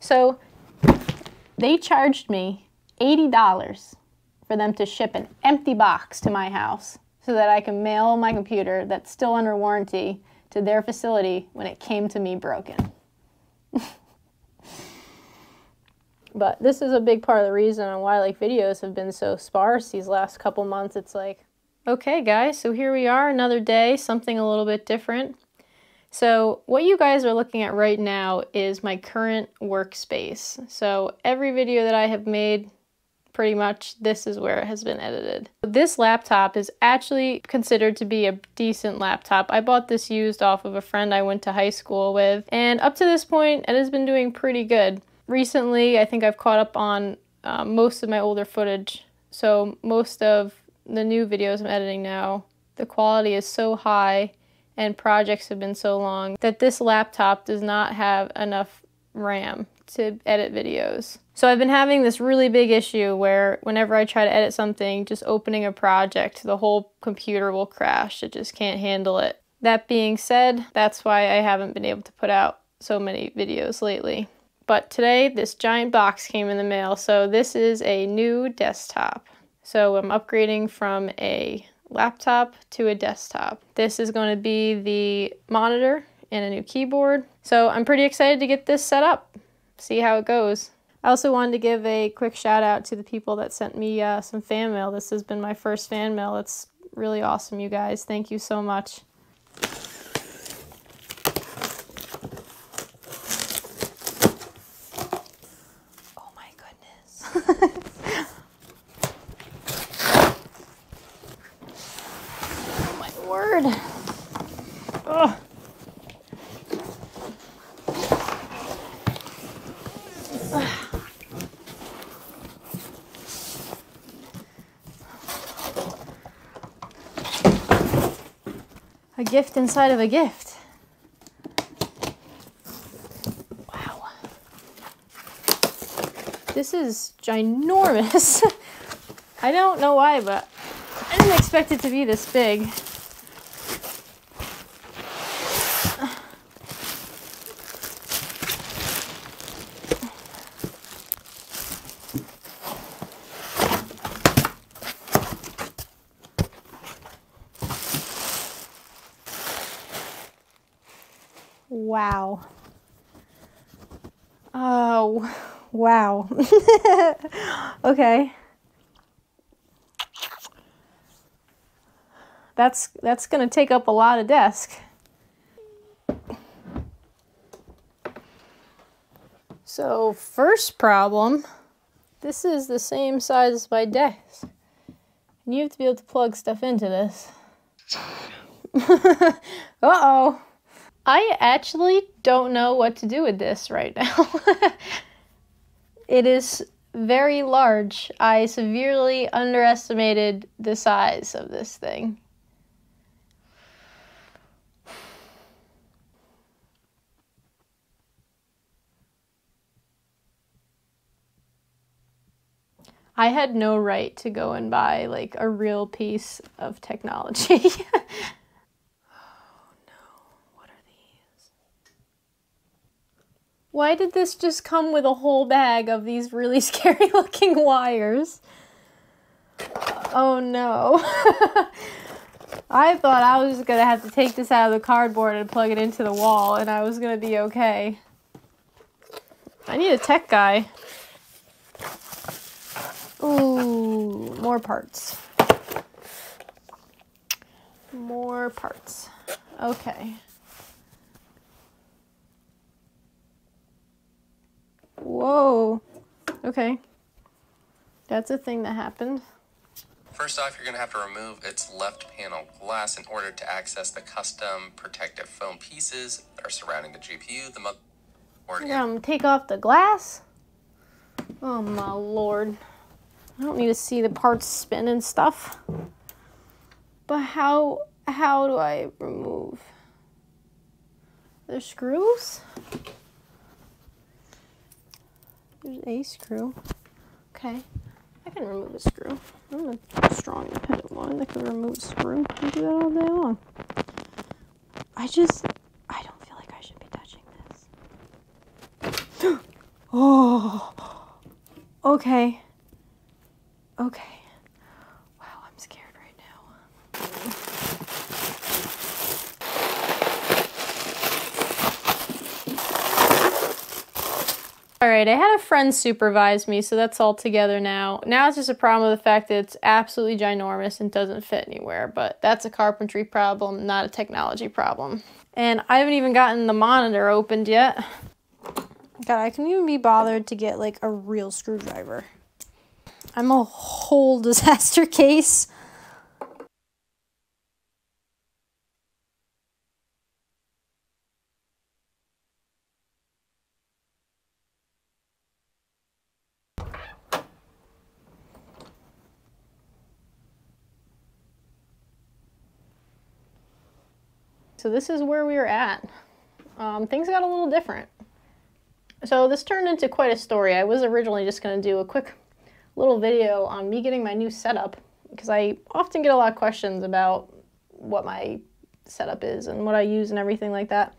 So they charged me $80 for them to ship an empty box to my house so that I can mail my computer that's still under warranty to their facility when it came to me broken. But this is a big part of the reason on why like videos have been so sparse these last couple months. It's like, okay guys, so here we are, another day, something a little bit different. So what you guys are looking at right now is my current workspace. So every video that I have made, pretty much this is where it has been edited. This laptop is actually considered to be a decent laptop. I bought this used off of a friend I went to high school with, and up to this point it has been doing pretty good. Recently, I think I've caught up on most of my older footage. So most of the new videos I'm editing now, the quality is so high and projects have been so long that this laptop does not have enough RAM to edit videos. So I've been having this really big issue where whenever I try to edit something, just opening a project, the whole computer will crash. It just can't handle it. That being said, that's why I haven't been able to put out so many videos lately. But today, this giant box came in the mail. So this is a new desktop. So I'm upgrading from a laptop to a desktop. This is going to be the monitor and a new keyboard. So I'm pretty excited to get this set up, see how it goes. I also wanted to give a quick shout out to the people that sent me some fan mail. This has been my first fan mail. It's really awesome, you guys. Thank you so much. Oh my goodness. Word. Ugh. A gift inside of a gift. Wow. This is ginormous. I don't know why, but I didn't expect it to be this big. Wow. Oh, wow. Okay. That's gonna take up a lot of desk. So first problem, this is the same size as my desk. And you have to be able to plug stuff into this. Uh-oh. I actually don't know what to do with this right now. It is very large. I severely underestimated the size of this thing. I had no right to go and buy like a real piece of technology. Why did this just come with a whole bag of these really scary looking wires? Oh no. I thought I was gonna have to take this out of the cardboard and plug it into the wall and I was gonna be okay. I need a tech guy. Ooh, more parts. More parts. Okay. Whoa. Okay. That's a thing that happened. First off, you're going to have to remove its left panel glass in order to access the custom protective foam pieces that are surrounding the GPU, the motherboard. Take off the glass? Oh my lord. I don't need to see the parts spin and stuff. But how do I remove the screws? There's a screw. Okay. I can remove a screw. I'm a strong, independent woman that can remove a screw. I can do that all day long. I don't feel like I should be touching this. Oh, okay. Okay. Wow, I'm scared right now. All right, I had a friend supervise me, so that's all together now. Now it's just a problem with the fact that it's absolutely ginormous and doesn't fit anywhere, but that's a carpentry problem, not a technology problem. And I haven't even gotten the monitor opened yet. God, I couldn't even be bothered to get like a real screwdriver. I'm a whole disaster case. So this is where we were at. Things got a little different. So this turned into quite a story. I was originally just going to do a quick little video on me getting my new setup, because I often get a lot of questions about what my setup is and what I use and everything like that.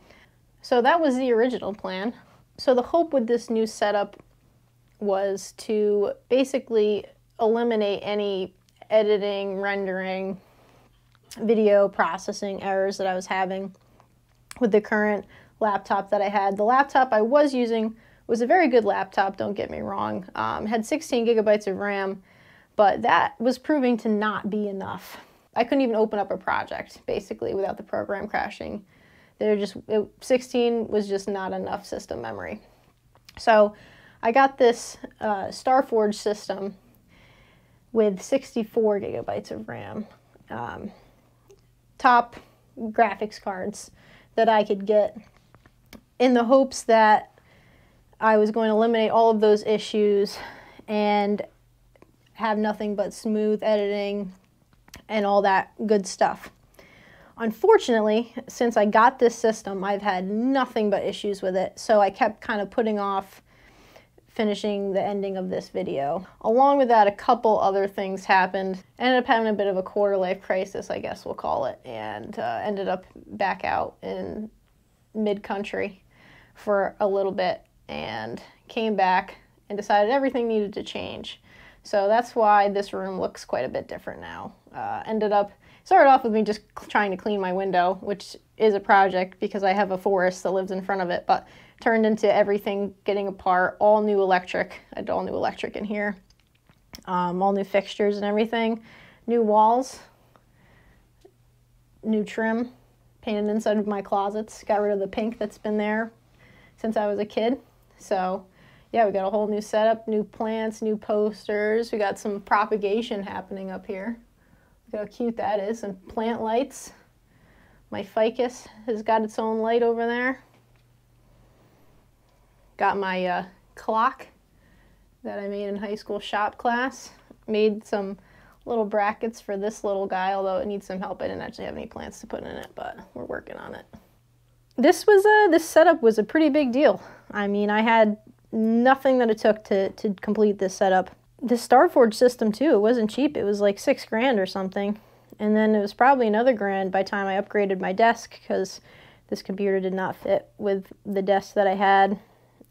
So that was the original plan. So the hope with this new setup was to basically eliminate any editing, rendering, video processing errors that I was having with the current laptop that I had. The laptop I was using was a very good laptop, don't get me wrong. Had 16 gigabytes of RAM, but that was proving to not be enough. I couldn't even open up a project, basically, without the program crashing. 16 was just not enough system memory. So I got this Starforge system with 64 gigabytes of RAM. Top graphics cards that I could get, in the hopes that I was going to eliminate all of those issues and have nothing but smooth editing and all that good stuff. Unfortunately, since I got this system, I've had nothing but issues with it, so I kept kind of putting off finishing the ending of this video. Along with that, a couple other things happened. I ended up having a bit of a quarter-life crisis, I guess we'll call it, and ended up back out in mid-country for a little bit, and came back and decided everything needed to change. So that's why this room looks quite a bit different now. Started off with me just trying to clean my window, which is a project because I have a forest that lives in front of it, but turned into everything getting apart, all new electric. I had all new electric in here, all new fixtures and everything, new walls, new trim, painted inside of my closets, got rid of the pink that's been there since I was a kid. So yeah, we got a whole new setup, new plants, new posters. We got some propagation happening up here. Look how cute that is, and plant lights. My ficus has got its own light over there. Got my clock that I made in high school shop class. Made some little brackets for this little guy, although it needs some help. I didn't actually have any plants to put in it, but we're working on it. This setup was a pretty big deal. I mean, I had nothing that it took to complete this setup. The Starforge system too, it wasn't cheap. It was like $6 grand or something. And then it was probably another grand by the time I upgraded my desk, because this computer did not fit with the desk that I had.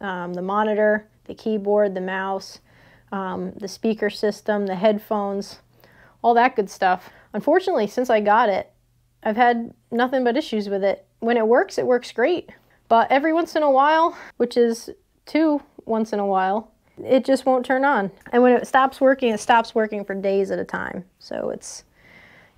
The monitor, the keyboard, the mouse, the speaker system, the headphones, all that good stuff. Unfortunately, since I got it, I've had nothing but issues with it. When it works great. But every once in a while, which is 2 once in a while, it just won't turn on. And when it stops working for days at a time. So it's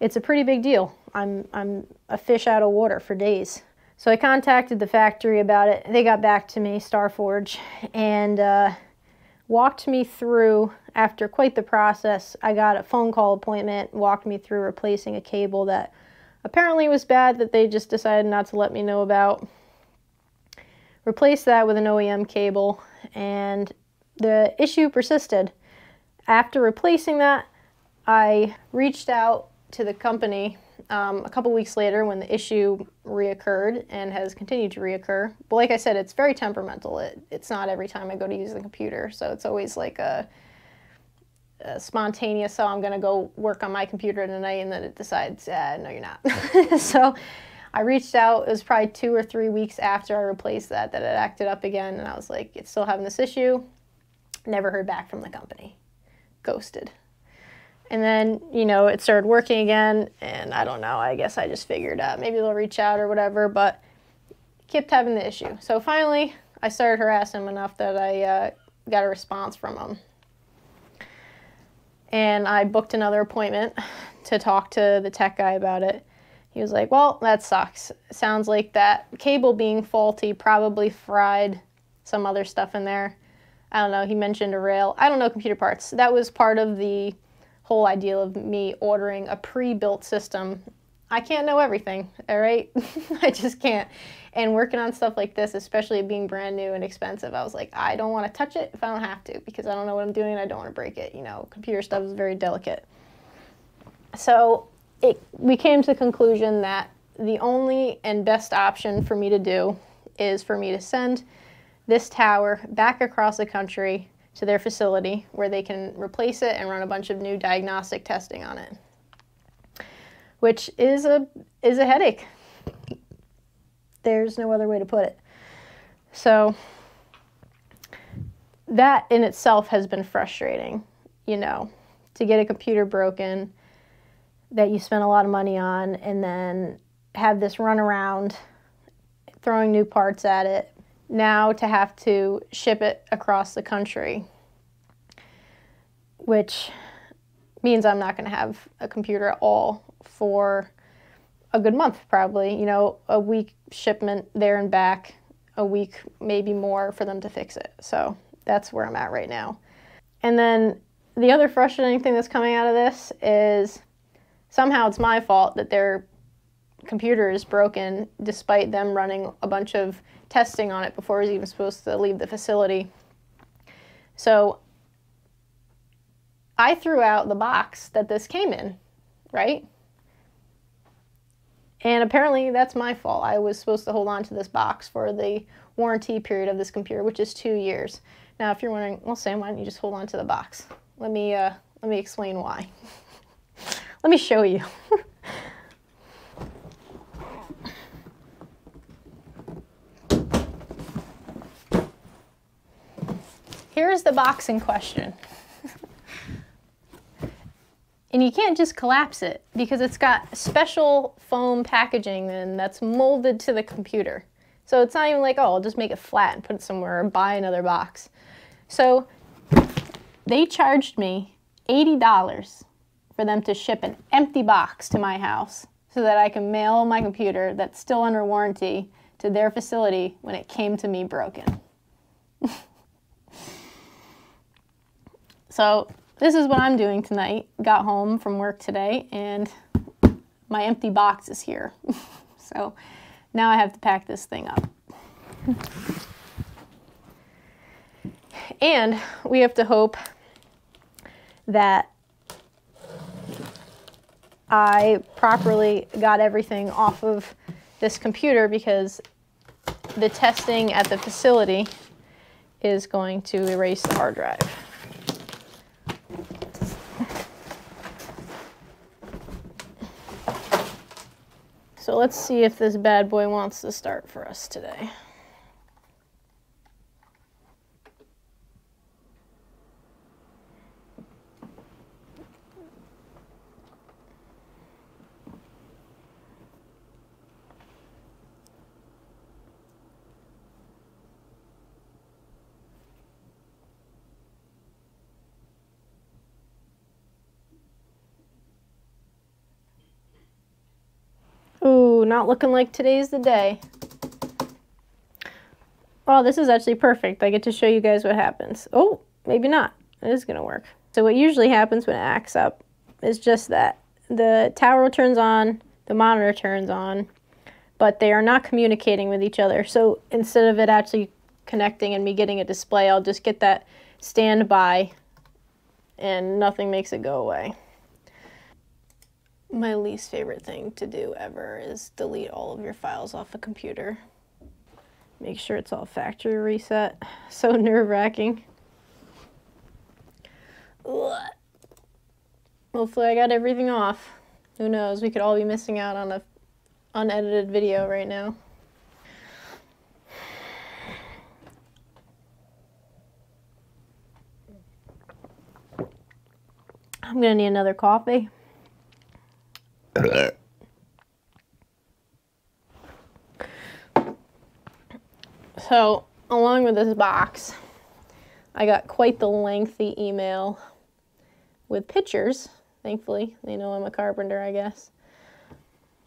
a pretty big deal. I'm a fish out of water for days. So I contacted the factory about it. They got back to me, Starforge, and walked me through, after quite the process. I got a phone call appointment, walked me through replacing a cable that apparently was bad that they just decided not to let me know about. Replaced that with an OEM cable, and the issue persisted. After replacing that, I reached out to the company a couple weeks later when the issue reoccurred and has continued to reoccur. But like I said, it's very temperamental. It's not every time I go to use the computer, so it's always like a spontaneous, so I'm going to go work on my computer tonight, and then it decides, no, you're not. So I reached out, it was probably 2 or 3 weeks after I replaced that it acted up again, and I was like, it's still having this issue. Never heard back from the company. Ghosted. And then, you know, it started working again, and I don't know, I guess I just figured maybe they'll reach out or whatever, but kept having the issue. So finally, I started harassing him enough that I got a response from him. And I booked another appointment to talk to the tech guy about it. He was like, well, that sucks. Sounds like that cable being faulty probably fried some other stuff in there. I don't know, he mentioned a rail. I don't know computer parts. That was part of the whole idea of me ordering a pre-built system. I can't know everything, all right? I just can't. And working on stuff like this, especially being brand new and expensive, I was like, I don't want to touch it if I don't have to, because I don't know what I'm doing and I don't want to break it. You know, computer stuff is very delicate. So we came to the conclusion that the only and best option for me to do is for me to send this tower back across the country to their facility where they can replace it and run a bunch of new diagnostic testing on it, which is a headache. There's no other way to put it. So that in itself has been frustrating, you know, to get a computer broken that you spent a lot of money on and then have this run around throwing new parts at it. Now to have to ship it across the country, which means I'm not going to have a computer at all for a good month probably. You know, a week shipment there and back, a week maybe more for them to fix it. So that's where I'm at right now. And then the other frustrating thing that's coming out of this is somehow it's my fault that their computer is broken despite them running a bunch of testing on it before it was even supposed to leave the facility. So I threw out the box that this came in, right? And apparently that's my fault. I was supposed to hold on to this box for the warranty period of this computer, which is 2 years. Now, if you're wondering, well, Sam, why don't you just hold on to the box? Let me explain why. Let me show you. Here's the box in question. And you can't just collapse it because it's got special foam packaging and that's molded to the computer. So it's not even like, oh, I'll just make it flat and put it somewhere or buy another box. So they charged me $80 for them to ship an empty box to my house so that I can mail my computer that's still under warranty to their facility when it came to me broken. So this is what I'm doing tonight. Got home from work today and my empty box is here. So now I have to pack this thing up. And we have to hope that I properly got everything off of this computer because the testing at the facility is going to erase the hard drive. So let's see if this bad boy wants to start for us today. Ooh, not looking like today's the day. Oh, this is actually perfect. I get to show you guys what happens. Oh, maybe not. It is gonna work. So what usually happens when it acts up is just that. The tower turns on, the monitor turns on, but they are not communicating with each other. So instead of it actually connecting and me getting a display, I'll just get that standby and nothing makes it go away. My least favorite thing to do ever is delete all of your files off a computer. Make sure it's all factory reset. So nerve-wracking. Hopefully I got everything off. Who knows, we could all be missing out on a unedited video right now. I'm gonna need another coffee. So, along with this box, I got quite the lengthy email with pictures, thankfully. They know I'm a carpenter, I guess,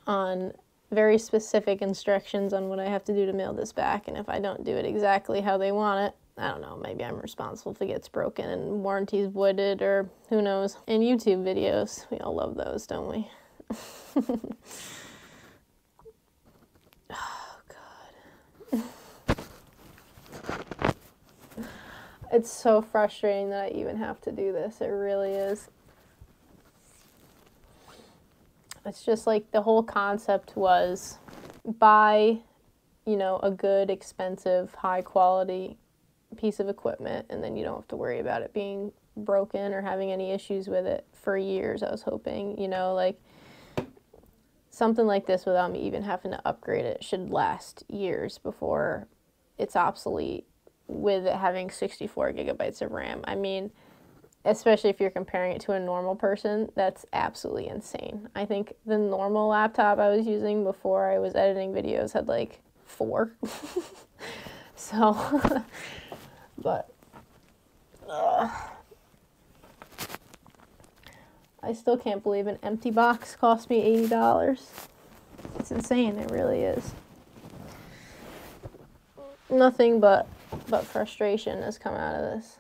on very specific instructions on what I have to do to mail this back. And if I don't do it exactly how they want it, I don't know, maybe I'm responsible if it gets broken and warranty's voided, or who knows. And YouTube videos, we all love those, don't we? Oh, God. It's so frustrating that I even have to do this. It really is. It's just like the whole concept was buy, you know, a good, expensive, high quality piece of equipment, and then you don't have to worry about it being broken or having any issues with it for years. I was hoping, you know, like something like this without me even having to upgrade it should last years before it's obsolete with it having 64 gigabytes of RAM. I mean, especially if you're comparing it to a normal person, that's absolutely insane. I think the normal laptop I was using before I was editing videos had like 4. So, but I still can't believe an empty box cost me $80. It's insane, it really is. Nothing but frustration has come out of this.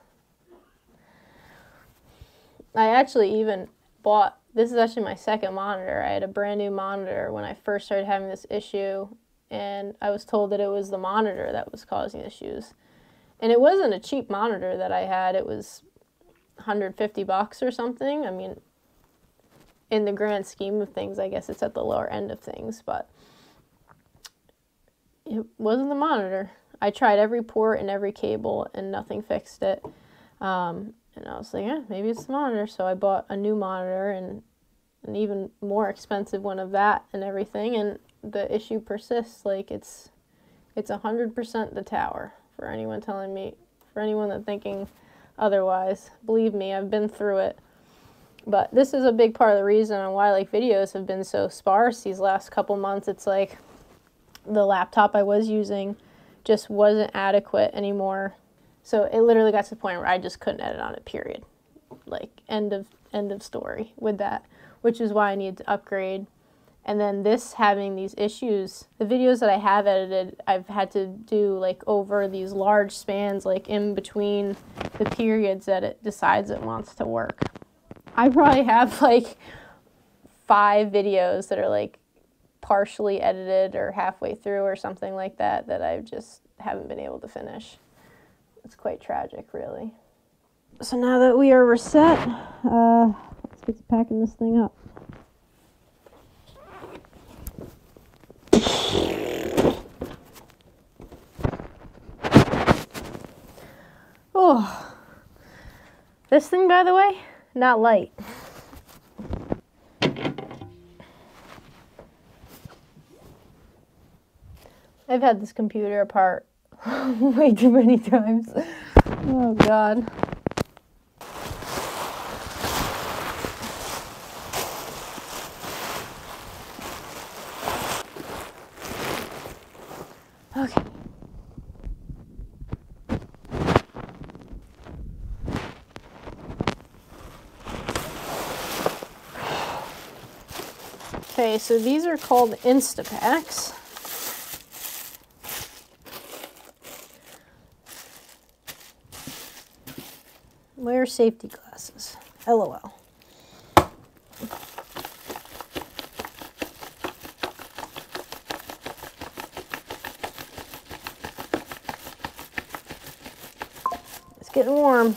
I actually even bought, this is actually my second monitor. I had a brand new monitor when I first started having this issue, and I was told that it was the monitor that was causing issues. And it wasn't a cheap monitor that I had. It was $150 or something. I mean, in the grand scheme of things, I guess it's at the lower end of things, but it wasn't the monitor. I tried every port and every cable and nothing fixed it. And I was like, yeah, maybe it's the monitor. So I bought a new monitor and an even more expensive one of that and everything. And the issue persists. Like it's 100% the tower. For anyone telling me, for anyone that's thinking otherwise, believe me, I've been through it. But this is a big part of the reason on why like videos have been so sparse these last couple months. It's like the laptop I was using just wasn't adequate anymore. So it literally got to the point where I just couldn't edit on it, period. Like, end of story with that, which is why I needed to upgrade. And then this having these issues, the videos that I have edited, I've had to do like over these large spans, like in between the periods that it decides it wants to work. I probably have like 5 videos that are like partially edited or halfway through or something like that, that I just haven't been able to finish. It's quite tragic, really. So now that we are reset, let's get to packing this thing up. Oh, this thing, by the way, not light. I've had this computer apart way too many times. Oh, God. Okay. Okay, so these are called Instapacks. Wear safety glasses. LOL. It's getting warm.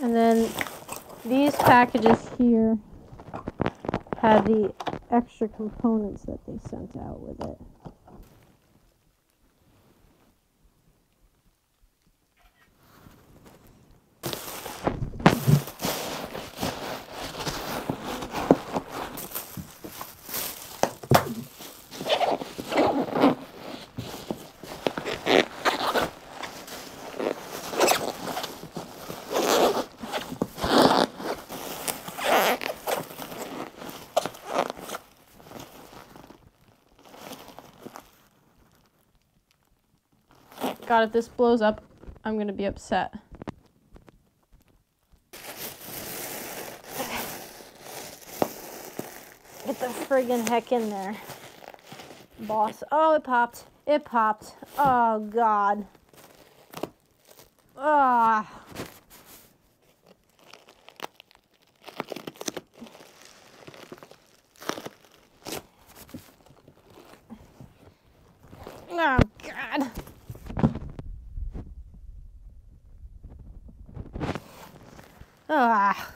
And then these packages here had the extra components that they sent out with it. God, if this blows up, I'm gonna be upset. Get the friggin' heck in there, boss. Oh, it popped. It popped. Oh, God. Ah. Oh, God. Ah.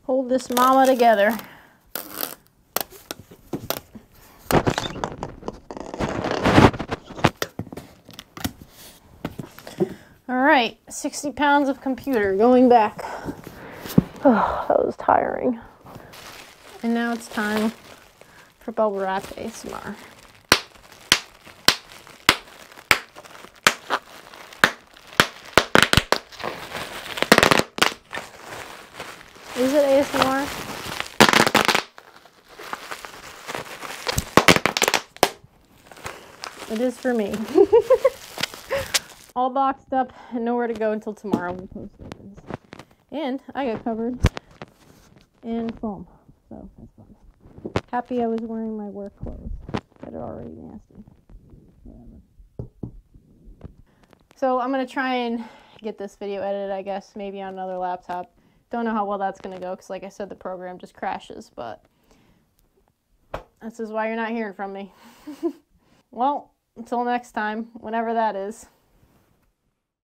Hold this mama together. All right, 60 pounds of computer going back. Oh, that was tiring. And now it's time for bubble wrap ASMR. Is it ASMR? It is for me. All boxed up and nowhere to go until tomorrow when post opens. And I got covered in foam, so that's fun. Happy I was wearing my work clothes that are already nasty. Whatever. So I'm gonna try and get this video edited, I guess, maybe on another laptop. Don't know how well that's gonna go, because like I said, the program just crashes, but this is why you're not hearing from me. Well, until next time, whenever that is.